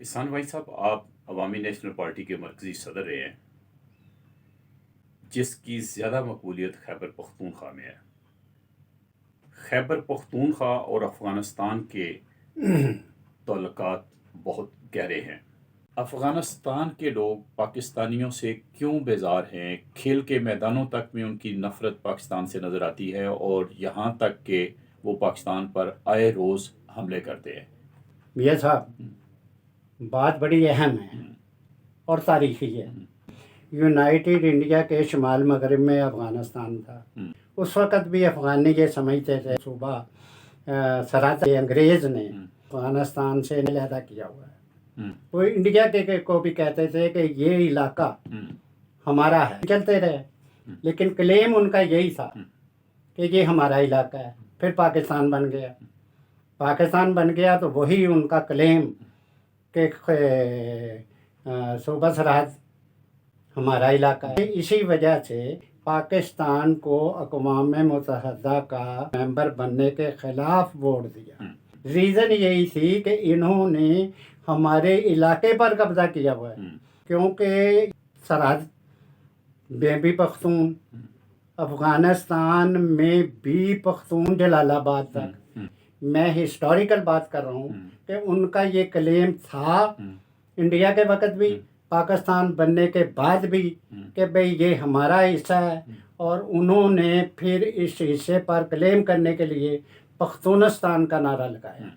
احسان بھائی صاحب، آپ عوامی نیشنل پارٹی کے مرکزی صدر رہے ہیں، جس کی زیادہ مقبولیت خیبر پختونخوا میں ہے۔ خیبر پختونخوا اور افغانستان کے تعلقات بہت گہرے ہیں۔ افغانستان کے لوگ پاکستانیوں سے کیوں بیزار ہیں؟ کھیل کے میدانوں تک میں ان کی نفرت پاکستان سے نظر آتی ہے، اور یہاں تک کہ وہ پاکستان پر آئے روز حملے کرتے ہیں۔ میاں صاحب، بات بڑی اہم ہے اور تاریخی ہے۔ یونائٹڈ انڈیا کے شمال مغرب میں افغانستان تھا۔ اس وقت بھی افغانی یہ سمجھتے تھے صوبہ سرحد انگریز نے افغانستان سے علیحدہ کیا ہوا ہے۔ وہ انڈیا کے کو بھی کہتے تھے کہ یہ علاقہ ہمارا ہے، چلتے رہے، لیکن کلیم ان کا یہی تھا کہ یہ ہمارا علاقہ ہے۔ پھر پاکستان بن گیا۔ پاکستان بن گیا تو وہی ان کا کلیم کہ صوبہ سرحد ہمارا علاقہ ہے۔ اسی وجہ سے پاکستان کو اقوام متحدہ کا ممبر بننے کے خلاف ووٹ دیا۔ ریزن یہی تھی کہ انہوں نے ہمارے علاقے پر قبضہ کیا ہوا ہے، کیونکہ سرحد میں بھی پختون، افغانستان میں بھی پختون، جلال آباد تک۔ میں ہسٹوریکل بات کر رہا ہوں کہ ان کا یہ کلیم تھا انڈیا کے وقت بھی، پاکستان بننے کے بعد بھی، کہ بھئی یہ ہمارا حصہ ہے، اور انہوں نے پھر اس حصے پر کلیم کرنے کے لیے پختونستان کا نعرہ لگایا۔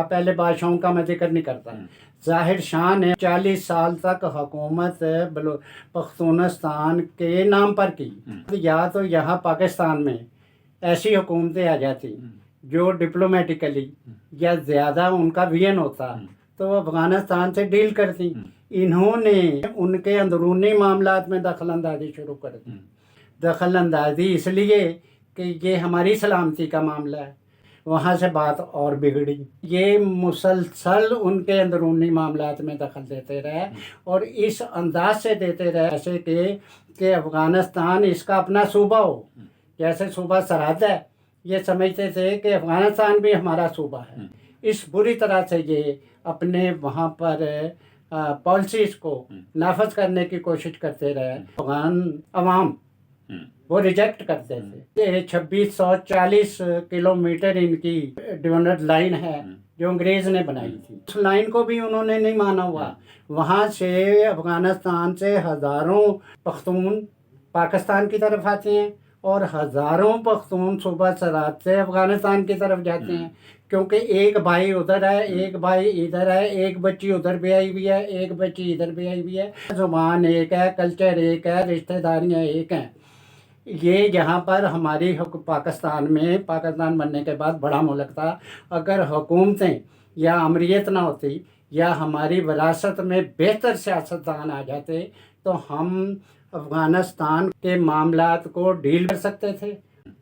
پہلے بادشاہوں کا میں ذکر نہیں کرتا۔ ظاہر شاہ نے 40 سال تک حکومت پختونستان کے نام پر کی۔ یا تو یہاں پاکستان میں ایسی حکومتیں آ جاتی جو ڈپلومیٹیکلی یا زیادہ ان کا وین ہوتا تو وہ افغانستان سے ڈیل کرتی۔ انہوں نے ان کے اندرونی معاملات میں دخل اندازی شروع کر دی۔ دخل اندازی اس لیے کہ یہ ہماری سلامتی کا معاملہ ہے۔ وہاں سے بات اور بگڑی۔ یہ مسلسل ان کے اندرونی معاملات میں دخل دیتے رہے، اور اس انداز سے دیتے رہے ایسے کہ افغانستان اس کا اپنا صوبہ ہو۔ جیسے صوبہ سرحد ہے، یہ سمجھتے تھے کہ افغانستان بھی ہمارا صوبہ ہے۔ اس بری طرح سے یہ اپنے وہاں پر پالیسیز کو نافذ کرنے کی کوشش کرتے رہے۔ افغان عوام وہ ریجیکٹ کرتے تھے۔ 2640 کلومیٹر ان کی ڈیونٹ لائن ہے جو انگریز نے بنائی تھی، اس لائن کو بھی انہوں نے نہیں مانا ہوا۔ وہاں سے افغانستان سے ہزاروں پختون پاکستان کی طرف آتے ہیں، اور ہزاروں پختون صوبہ سرحد سے افغانستان کی طرف جاتے ہیں، کیونکہ ایک بھائی ادھر ہے، ایک بھائی ادھر ہے، ایک بچی ادھر بھی آئی ہوئی ہے، ایک بچی ادھر بھی آئی ہوئی ہے۔ زبان ایک ہے، کلچر ایک ہے، رشتہ داریاں ایک ہیں۔ یہ یہاں پر ہماری پاکستان میں، پاکستان بننے کے بعد بڑا ملک تھا۔ اگر حکومتیں یا امریت نہ ہوتی یا ہماری وراثت میں بہتر سیاستدان آ جاتے تو ہم افغانستان کے معاملات کو ڈیل کر سکتے تھے۔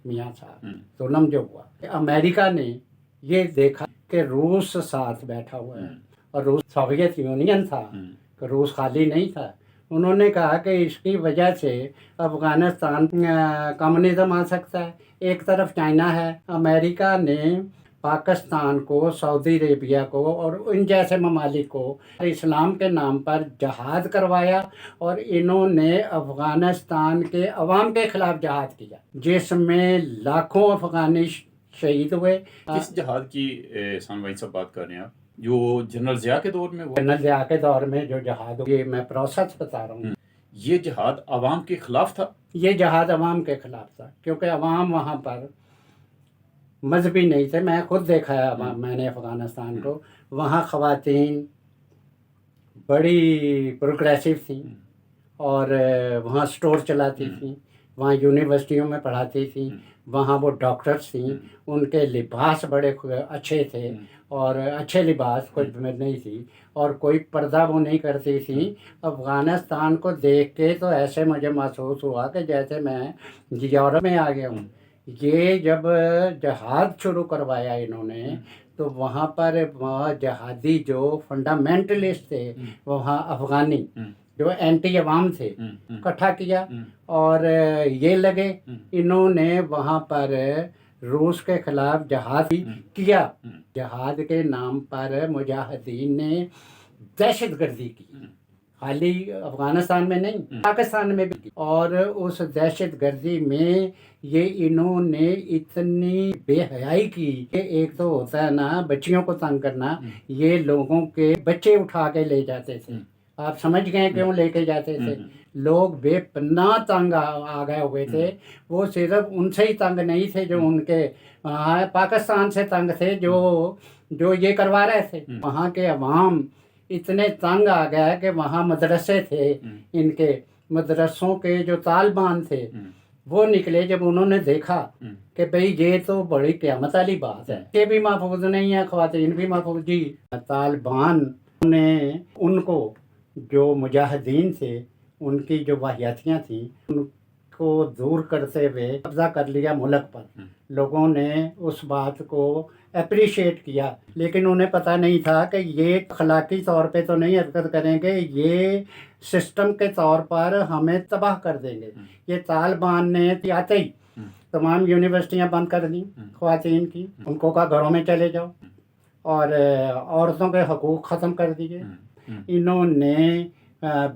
میاں صاحب، ظلم جو ہوا، امریکہ نے یہ دیکھا کہ روس ساتھ بیٹھا ہوا ہے، اور روس سوویت یونین تھا، کہ روس خالی نہیں تھا۔ انہوں نے کہا کہ اس کی وجہ سے افغانستان کمیونزم آ سکتا ہے۔ ایک طرف چائنا ہے۔ امریکہ نے پاکستان کو، سعودی عربیہ کو اور ان جیسے ممالک کو اسلام کے نام پر جہاد کروایا، اور انہوں نے افغانستان کے عوام کے خلاف جہاد کیا، جس میں لاکھوں افغانی شہید ہوئے۔ کس جہاد کی احسان بھائی صاحب بات کر رہے ہیں آپ؟ جو جنرل ضیاء کے دور میں ہوا؟ جنرل ضیاء کے دور میں جو جہاد، یہ میں پروسیس بتا رہا ہوں۔ یہ جہاد عوام کے خلاف تھا؟ یہ جہاد عوام کے خلاف تھا، کیونکہ عوام وہاں پر مذہبی نہیں تھے۔ میں خود دیکھا ہے، میں نے افغانستان کو، وہاں خواتین بڑی پروگریسو تھیں، اور وہاں سٹور چلاتی تھیں، وہاں یونیورسٹیوں میں پڑھاتی تھیں، وہاں وہ ڈاکٹرز تھیں، ان کے لباس بڑے اچھے تھے، اور اچھے لباس کوئی نہیں تھی، اور کوئی پردہ وہ نہیں کرتی تھیں۔ افغانستان کو دیکھ کے تو ایسے مجھے محسوس ہوا کہ جیسے میں یورپ میں آ گیا ہوں۔ یہ جب جہاد شروع کروایا انہوں نے، تو وہاں پر جہادی جو فنڈامنٹلسٹ تھے، وہاں افغانی جو اینٹی عوام تھے، اکٹھا کیا، اور یہ لگے انہوں نے وہاں پر روس کے خلاف جہاد کیا۔ جہاد کے نام پر مجاہدین نے دہشت گردی کی، خالی افغانستان میں نہیں پاکستان میں بھی، اور اس دہشت گردی میں یہ انہوں نے اتنی بے حیائی کی کہ ایک تو ہوتا ہے نا بچیوں کو تنگ کرنا، یہ لوگوں کے بچے اٹھا کے لے جاتے تھے، آپ سمجھ گئے کیوں لے کے جاتے تھے، لوگ بے پناہ تنگ آ گئے ہوئے تھے، وہ صرف ان سے ہی تنگ نہیں تھے جو ان کے پاکستان سے تنگ تھے جو یہ کروا رہے تھے، وہاں کے عوام اتنے تنگ آ گیا کہ وہاں مدرسے تھے، ان کے مدرسوں کے جو طالبان تھے وہ نکلے، جب انہوں نے دیکھا کہ بھئی یہ تو بڑی قیامت والی بات ہے، یہ بھی محفوظ نہیں ہے، خواتین بھی محفوظ، جی طالبان نے ان کو جو مجاہدین تھے ان کی جو واحیاتیاں تھیں ان کو دور کرتے ہوئے قبضہ کر لیا ملک پر، لوگوں نے اس بات کو اپریشیٹ کیا، لیکن انہیں پتہ نہیں تھا کہ یہ اخلاقی طور پہ تو نہیں حرکت کریں گے، یہ سسٹم کے طور پر ہمیں تباہ کر دیں گے۔ یہ طالبان نے آتے ہی تمام یونیورسٹیاں بند کر دیں خواتین کی، ان کو کہا گھروں میں چلے جاؤ، اور عورتوں کے حقوق ختم کر دیے، انہوں نے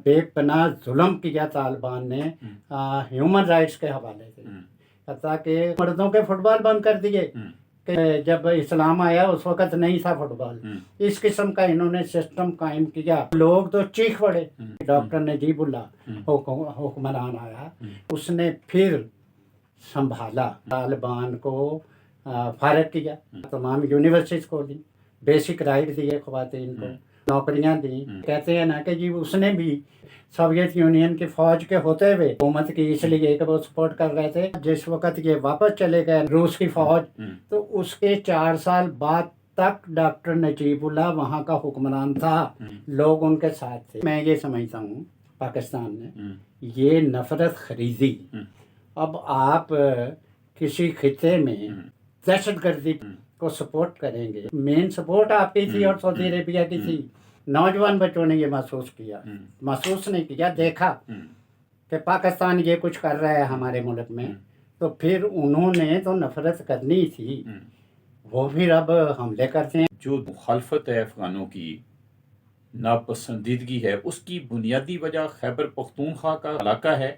بے پناہ ظلم کیا طالبان نے ہیومن رائٹس کے حوالے سے، حتیٰ کہ مردوں کے فٹ بال بند کر دیے کہ جب اسلام آیا اس وقت نہیں تھا فٹ بال، اس قسم کا انہوں نے سسٹم قائم کیا، لوگ تو چیخ پڑے۔ ڈاکٹر نجیب اللہ حکمران آیا، اس نے پھر سنبھالا، طالبان کو فارغ کیا، تمام یونیورسٹیز کھولی، بیسک رائٹ دیے خواتین کو، نوکریاں دیں، کہتے ہیں نا کہ جی اس نے بھی سوویت یونین کی فوج کے ہوتے ہوئے حکومت کی، اس لیے کہ وہ سپورٹ کر رہے تھے، جس وقت یہ واپس چلے گئے روس کی فوج تو اس کے 4 سال بعد تک ڈاکٹر نجیب اللہ وہاں کا حکمران تھا، لوگ ان کے ساتھ تھے۔ میں یہ سمجھتا ہوں پاکستان نے یہ نفرت خریدی، اب آپ کسی خطے میں دہشت گردی کو سپورٹ کریں گے، مین سپورٹ آپ کی تھی اور سعودی عربیہ کی تھی، نوجوان بچوں نے یہ محسوس نہیں کیا، دیکھا کہ پاکستان یہ کچھ کر رہا ہے ہمارے ملک میں، تو پھر انہوں نے تو نفرت کرنی تھی، وہ پھر اب حملے کرتے ہیں۔ جو مخالفت ہے افغانوں کی، ناپسندیدگی ہے، اس کی بنیادی وجہ خیبر پختونخوا کا علاقہ ہے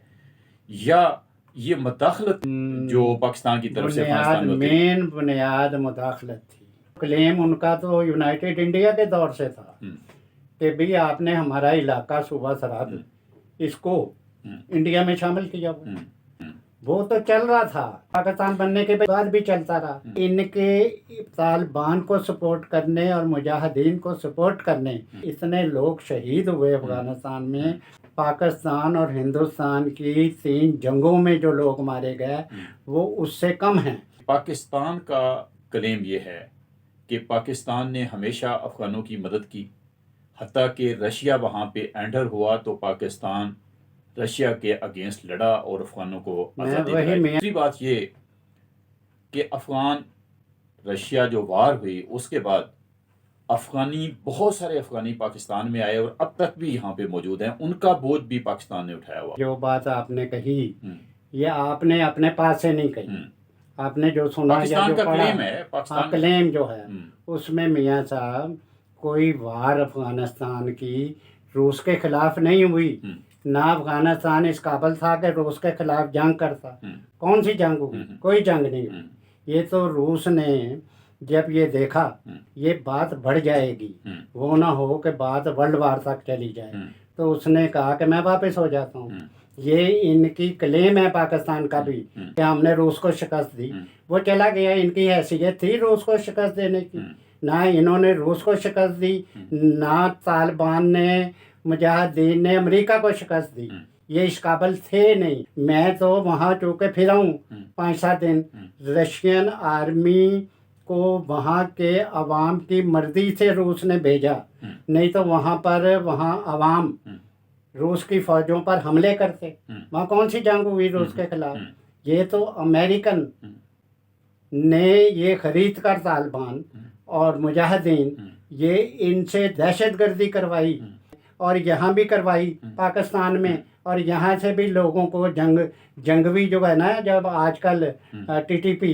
یا یہ مداخلت جو پاکستان کی طرف سے افغانستان میں ہوتی ہے؟ مین بنیاد مداخلت تھی، کلیم ان کا تو یونائٹڈ انڈیا کے دور سے تھا کہ بھی آپ نے ہمارا علاقہ صوبہ سرحد اس کو انڈیا میں شامل کیا، وہ تو چل رہا تھا، پاکستان بننے کے بعد بھی چلتا رہا، ان کے طالبان کو سپورٹ کرنے اور مجاہدین کو سپورٹ کرنے اتنے لوگ شہید ہوئے افغانستان میں، پاکستان اور ہندوستان کی 3 جنگوں میں جو لوگ مارے گئے وہ اس سے کم ہیں۔ پاکستان کا کلیم یہ ہے کہ پاکستان نے ہمیشہ افغانوں کی مدد کی، حتیٰ کہ رشیا وہاں پہ اینڈر ہوا تو پاکستان رشیا کے اگینسٹ لڑا اور افغانوں کو آزادی دلائی۔ دوسری بات یہ کہ رشیا جو وار ہوئی اس کے بعد بہت سارے افغانی پاکستان میں آئے اور اب تک بھی یہاں پہ موجود ہیں، ان کا بوجھ بھی پاکستان نے اٹھایا ہوا۔ جو بات آپ نے کہی یہ آپ نے اپنے پاس سے نہیں کہی، آپ نے جو سنا یا جو پڑھا، کلیم جو ہے اس میں میاں صاحب کوئی وار افغانستان کی روس کے خلاف نہیں ہوئی، نہ افغانستان اس قابل تھا کہ روس کے خلاف جنگ کرتا، کون سی جنگ ہوئی؟ کوئی جنگ نہیں ہوئی، یہ تو روس نے جب یہ دیکھا یہ بات بڑھ جائے گی، وہ نہ ہو کہ بات ورلڈ وار تک چلی جائے، تو اس نے کہا کہ میں واپس ہو جاتا ہوں۔ یہ ان کی کلیم ہے پاکستان کا بھی کہ ہم نے روس کو شکست دی، وہ چلا گیا، ان کی حیثیت تھی روس کو شکست دینے کی، نہ انہوں نے روس کو شکست دی، نہ طالبان نے مجاہدین نے امریکہ کو شکست دی، یہ اس قابل تھے نہیں۔ میں تو وہاں چونکہ پھرا ہوں 5-7 دن، رشین آرمی کو وہاں کے عوام کی مرضی سے روس نے بھیجا، نہیں تو وہاں عوام روس کی فوجوں پر حملے کرتے، وہاں کون سی جنگ ہوئی روس کے خلاف؟ یہ تو امریکن نے یہ خرید کر طالبان اور مجاہدین یہ ان سے دہشت گردی کروائی، اور یہاں بھی کروائی پاکستان میں، اور یہاں سے بھی لوگوں کو جنگوی جو ہے نا، جب آج کل TTP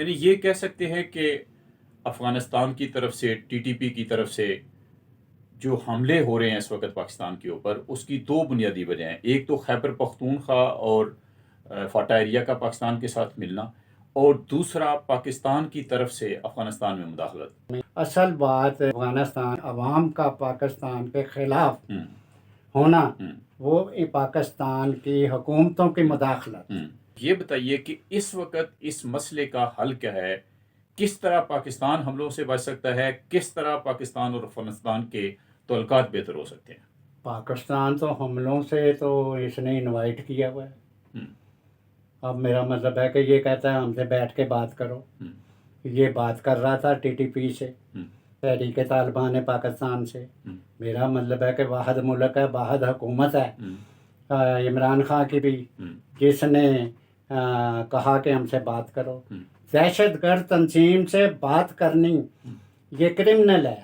یعنی یہ کہہ سکتے ہیں کہ افغانستان کی طرف سے ٹی ٹی پی کی طرف سے جو حملے ہو رہے ہیں اس وقت پاکستان کے اوپر، اس کی دو بنیادی وجہ ہیں. ایک تو خیبر پختونخوا اور فاٹا ایریا کا پاکستان کے ساتھ ملنا، اور دوسرا پاکستان کی طرف سے افغانستان میں مداخلت. اصل بات افغانستان عوام کا پاکستان کے خلاف ہم، ہونا، ہم، وہ پاکستان کی حکومتوں کی مداخلت. ہم. یہ بتائیے کہ اس وقت اس مسئلے کا حل کیا ہے؟ کس طرح پاکستان حملوں سے بچ سکتا ہے؟ کس طرح پاکستان اور افغانستان کے تعلقات بہتر ہو سکتے ہیں؟ پاکستان تو حملوں سے تو اس نے انوائٹ کیا ہوا ہے. ہم، اب میرا مطلب ہے کہ یہ کہتا ہے ہم سے بیٹھ کے بات کرو. ہم، یہ بات کر رہا تھا ٹی ٹی پی سے، ہم، تحریک طالبان پاکستان سے. ہم، میرا مطلب ہے کہ واحد ملک ہے، واحد حکومت ہے. ہم، عمران خان کی بھی، ہم، جس نے کہا کہ ہم سے بات کرو. ہم. دہشت گرد تنظیم سے بات کرنی یہ کرمنل ہے.